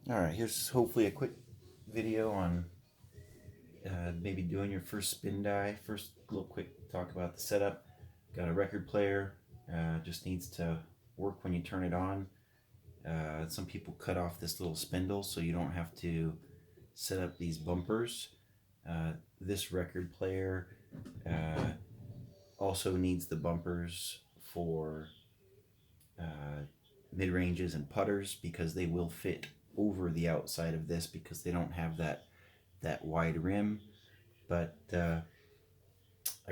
Alright, here's hopefully a quick video on maybe doing your first spin die. First, a little quick talk about the setup. Got a record player, just needs to work when you turn it on. Some people cut off this little spindle so you don't have to set up these bumpers. This record player uh, also needs the bumpers for mid ranges and putters because they will fit over the outside of this because they don't have that wide rim. But I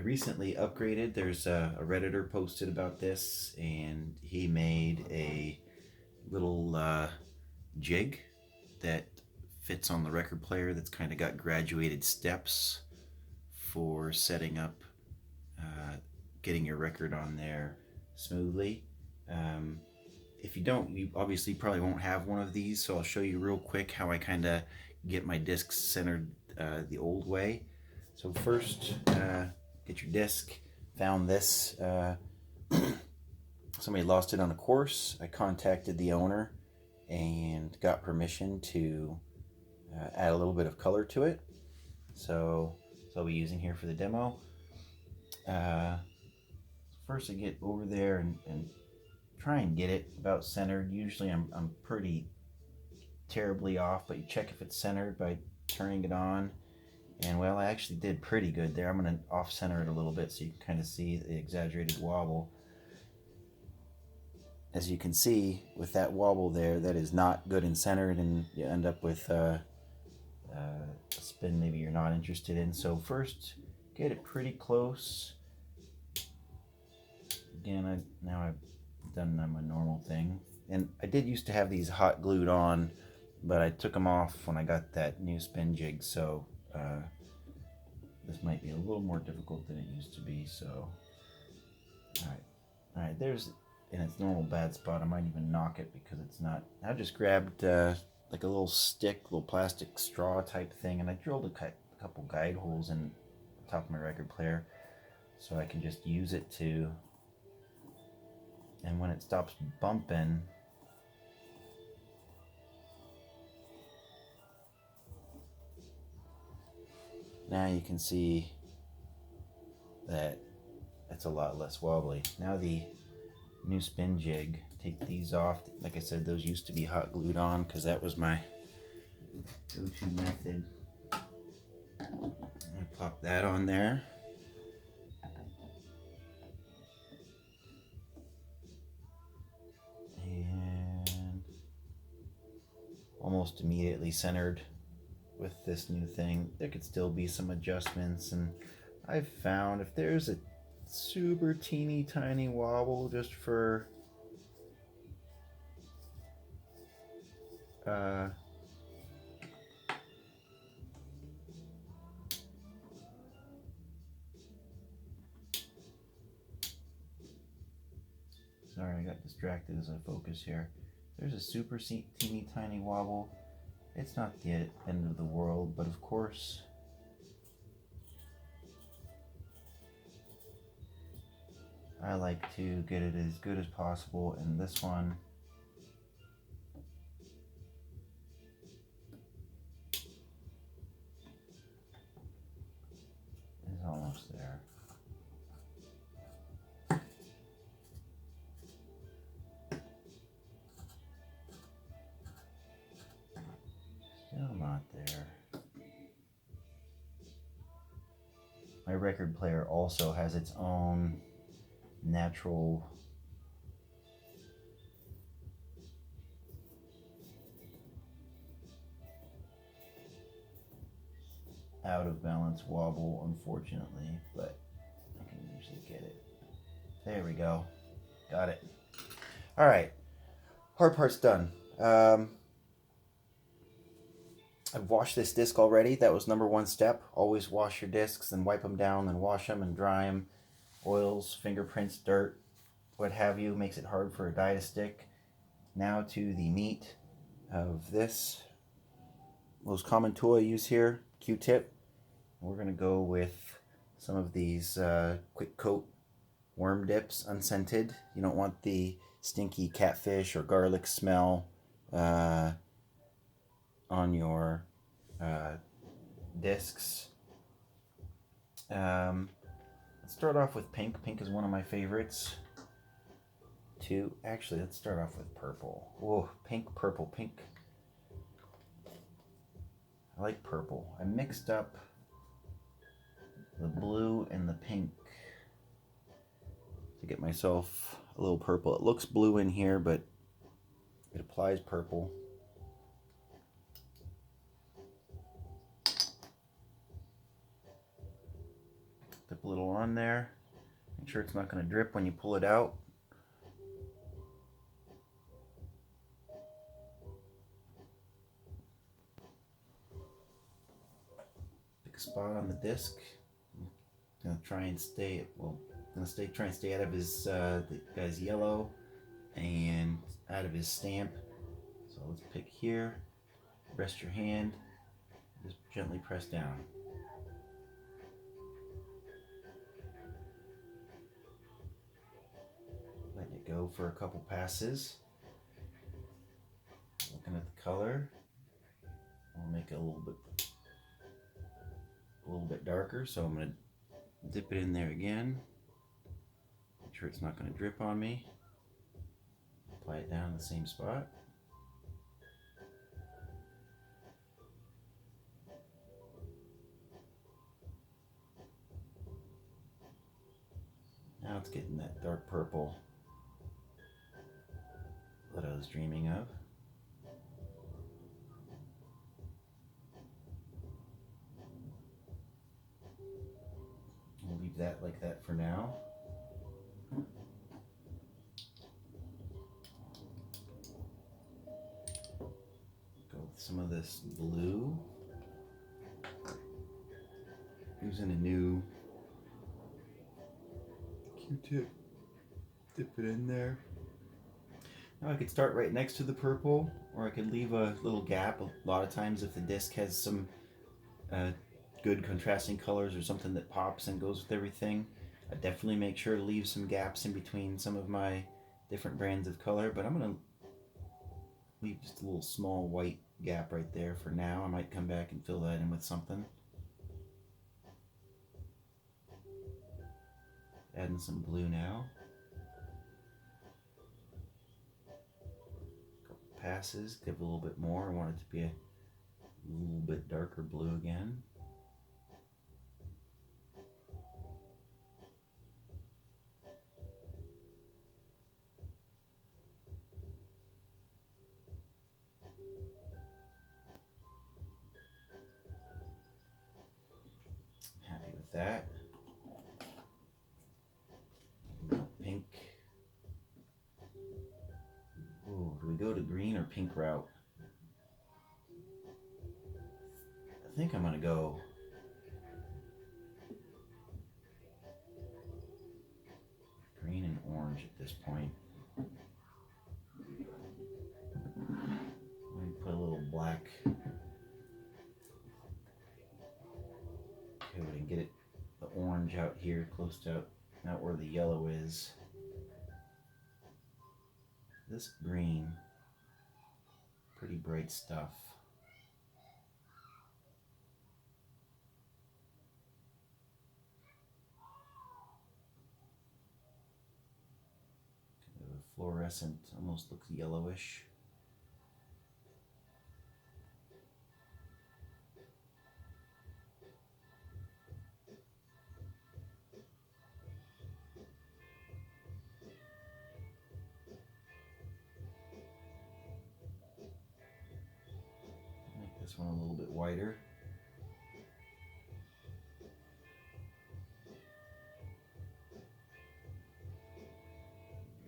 recently upgraded. There's a Redditor posted about this, and he made a little jig that fits on the record player that's kind of got graduated steps for setting up, getting your record on there smoothly. Um, if you don't, you obviously probably won't have one of these, so I'll show you real quick how I kind of get my discs centered the old way. So first, get your disc. Found this. Somebody lost it on a course. I contacted the owner and got permission to add a little bit of color to it. So I'll be using here for the demo. First, I get over there and try and get it about centered. Usually I'm pretty terribly off, but you check if it's centered by turning it on. And well, I actually did pretty good there. I'm going to off center it a little bit so you can kind of see the exaggerated wobble. As you can see with that wobble there, that is not good and centered, and you end up with a spin maybe you're not interested in. So first, get it pretty close. Again, now I've done my normal thing. And I did used to have these hot glued on, but I took them off when I got that new spin jig, so this might be a little more difficult than it used to be. So all right, there's in its normal bad spot. I might even knock it because it's not. I just grabbed like a little stick, little plastic straw type thing, and I drilled a couple guide holes in the top of my record player so I can just use it to. And when it stops bumping, now you can see that it's a lot less wobbly. Now the new spin jig, take these off. Like I said, those used to be hot glued on because that was my go-to method. I pop that on there. And almost immediately centered with this new thing. There could still be some adjustments, and I've found if there's a super teeny tiny wobble just for sorry, I got distracted as I focus here. There's a super teeny tiny wobble. It's not the end of the world, but of course I like to get it as good as possible, and this one is almost there. Still not there. My record player also has its own natural out of balance wobble, unfortunately, but I can usually get it. There we go. Got it. All right. Hard part's done. I've washed this disc already. That was number one step. Always wash your discs and wipe them down and wash them and dry them. Oils, fingerprints, dirt, what have you, makes it hard for a die to stick. Now to the meat of this. Most common tool I use here, Q-tip. We're going to go with some of these quick coat worm dips, unscented. You don't want the stinky catfish or garlic smell on your discs. Let's start off with pink. Pink is one of my favorites. Actually, let's start off with purple. Whoa, pink, purple, pink. I like purple. I mixed up the blue and the pink to get myself a little purple. It looks blue in here, but it applies purple. Dip a little on there. Make sure it's not going to drip when you pull it out. Pick a spot on the disc. I'm gonna try and stay. Try and stay out of his the guy's yellow and out of his stamp. So let's pick here. Rest your hand. Just gently press down. Let it go for a couple passes. Looking at the color, I'll make it a little bit darker. So I'm gonna dip it in there again. Make sure it's not going to drip on me. Apply it down in the same spot. Now it's getting that dark purple that I was dreaming of. We'll leave that like that for now. Go with some of this blue. Using a new Q-tip. Dip it in there. Now I could start right next to the purple, or I could leave a little gap. A lot of times if the disc has some good contrasting colors or something that pops and goes with everything, I definitely make sure to leave some gaps in between some of my different brands of color, but I'm going to leave just a little small white gap right there for now. I might come back and fill that in with something. Adding some blue now. Couple passes, give a little bit more. I want it to be a little bit darker blue again. Happy with that. Pink. Ooh, do we go to green or pink route? I think I'm gonna go green and orange at this point. Let me put a little black coat and get the orange out here, close to out where the yellow is. This green, pretty bright stuff. Kind of a fluorescent, almost looks yellowish. Make this one a little bit whiter.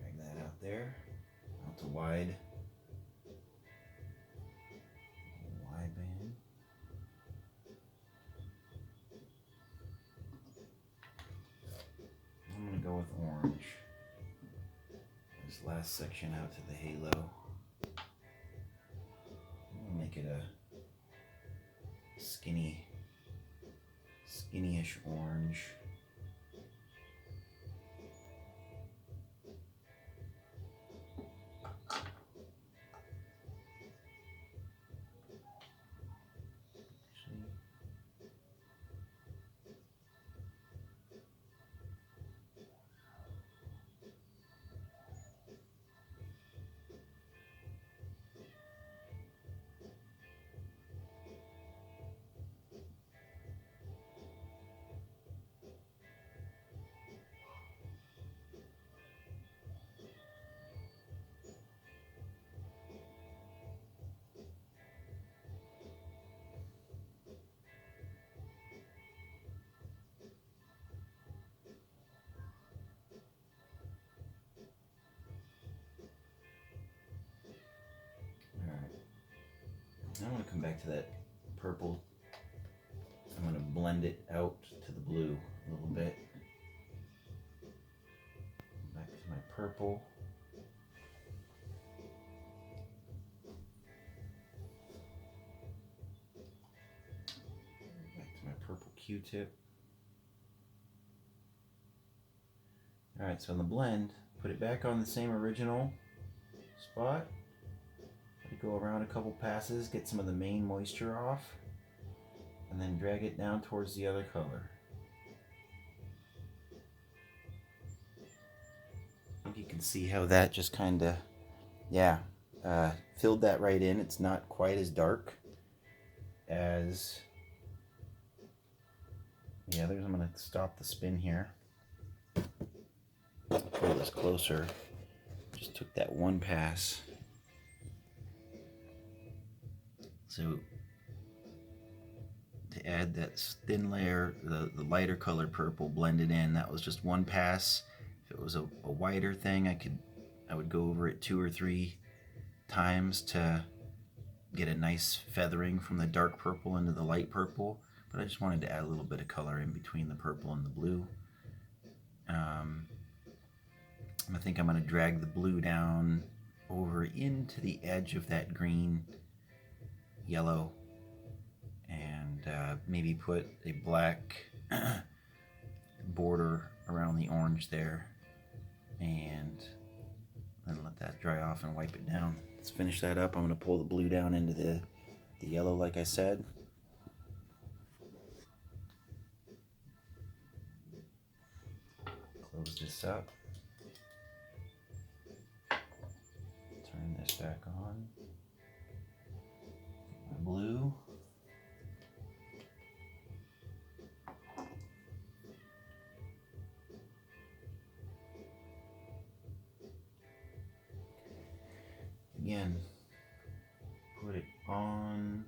Drag that out there, out to wide band. I'm gonna go with orange. This last section out to the halo. I'm gonna make it a skinny-ish orange. I want to come back to that purple. I'm going to blend it out to the blue a little bit. Back to my purple. Back to my purple Q-tip. Alright, so in the blend, put it back on the same original spot. Let it go around a couple passes, get some of the main moisture off, and then drag it down towards the other color. I think you can see how that just kind of, filled that right in. It's not quite as dark as the others. I'm going to stop the spin here. Pull this closer. Just took that one pass. So to add that thin layer, the lighter colored purple blended in, that was just one pass. If it was a wider thing, I would go over it 2 or 3 times to get a nice feathering from the dark purple into the light purple. But I just wanted to add a little bit of color in between the purple and the blue. I think I'm going to drag the blue down over into the edge of that green yellow, and maybe put a black border around the orange there, and then let that dry off and wipe it down. Let's finish that up. I'm going to pull the blue down into the yellow like I said. Close this up. Turn this back on. My blue. Again, put it on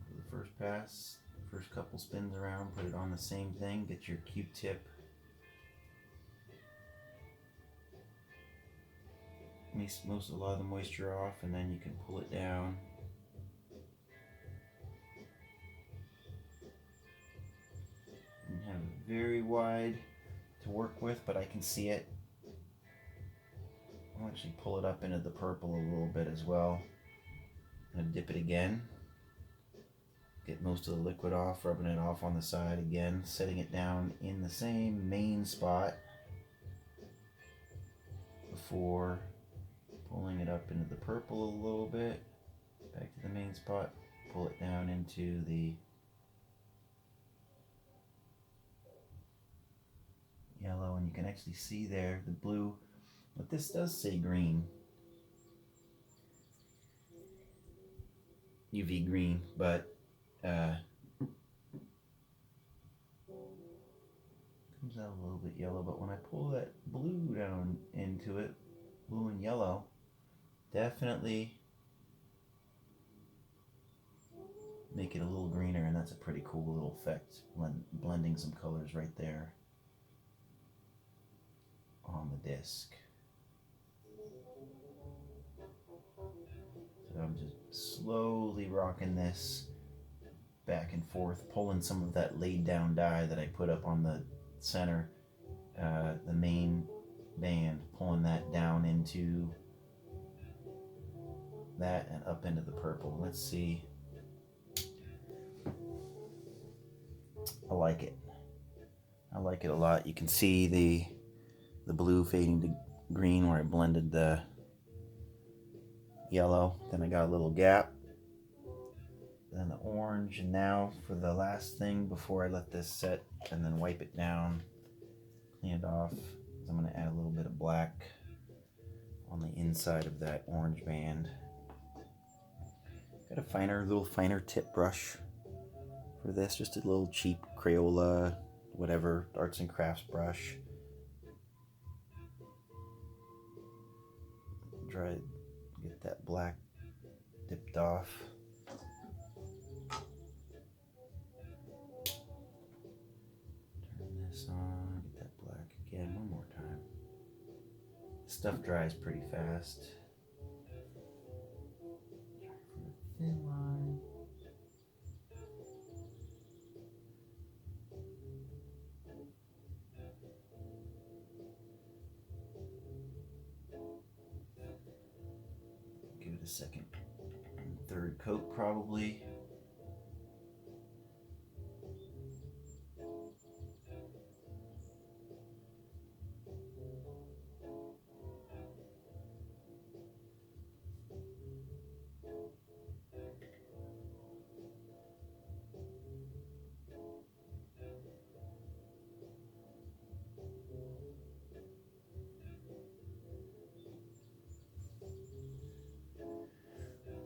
for the first pass, first couple spins around, put it on the same thing, get your Q-tip. A lot of the moisture off, and then you can pull it down. You have it very wide to work with, but I can see it. I'll actually pull it up into the purple a little bit as well. I'm going to dip it again. Get most of the liquid off, rubbing it off on the side again, setting it down in the same main spot before pulling it up into the purple a little bit, back to the main spot, pull it down into the yellow, and you can actually see there the blue, but this does say green, UV green, but comes out a little bit yellow. But when I pull that blue down into it, blue and yellow, definitely make it a little greener, and that's a pretty cool little effect, blending some colors right there on the disc. So I'm just slowly rocking this back and forth, pulling some of that laid down dye that I put up on the center, the main band, pulling that down into that and up into the purple. Let's see. I like it. I like it a lot. You can see the blue fading to green where I blended the yellow. Then I got a little gap. Then the orange, and now for the last thing before I let this set and then wipe it down, clean it off, I'm going to add a little bit of black on the inside of that orange band. Got a little finer tip brush for this, just a little cheap Crayola, whatever, arts and crafts brush. Try to get that black dipped off. Turn this on, get that black again one more time. Stuff dries pretty fast. Try for a thin line. the second and third coat probably.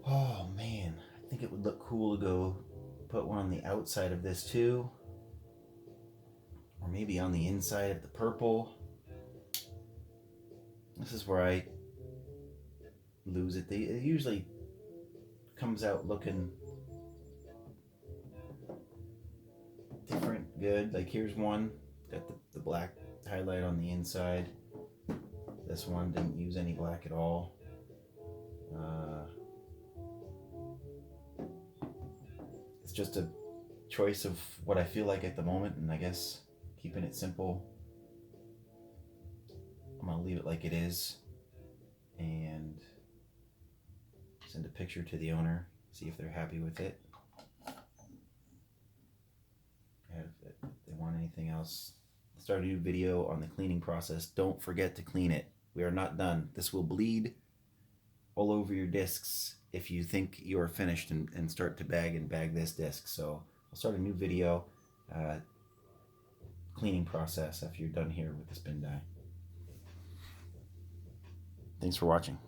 Oh man, I think it would look cool to go put one on the outside of this too. Or maybe on the inside of the purple. This is where I lose it. It usually comes out looking different, good. Like here's one, got the black highlight on the inside. This one didn't use any black at all. It's just a choice of what I feel like at the moment, and I guess keeping it simple. I'm gonna leave it like it is and send a picture to the owner, see if they're happy with it. If they want anything else, start a new video on the cleaning process. Don't forget to clean it. We are not done. This will bleed all over your discs if you think you are finished and start to bag this disc. So I'll start a new video cleaning process after you're done here with the spin die. Thanks for watching.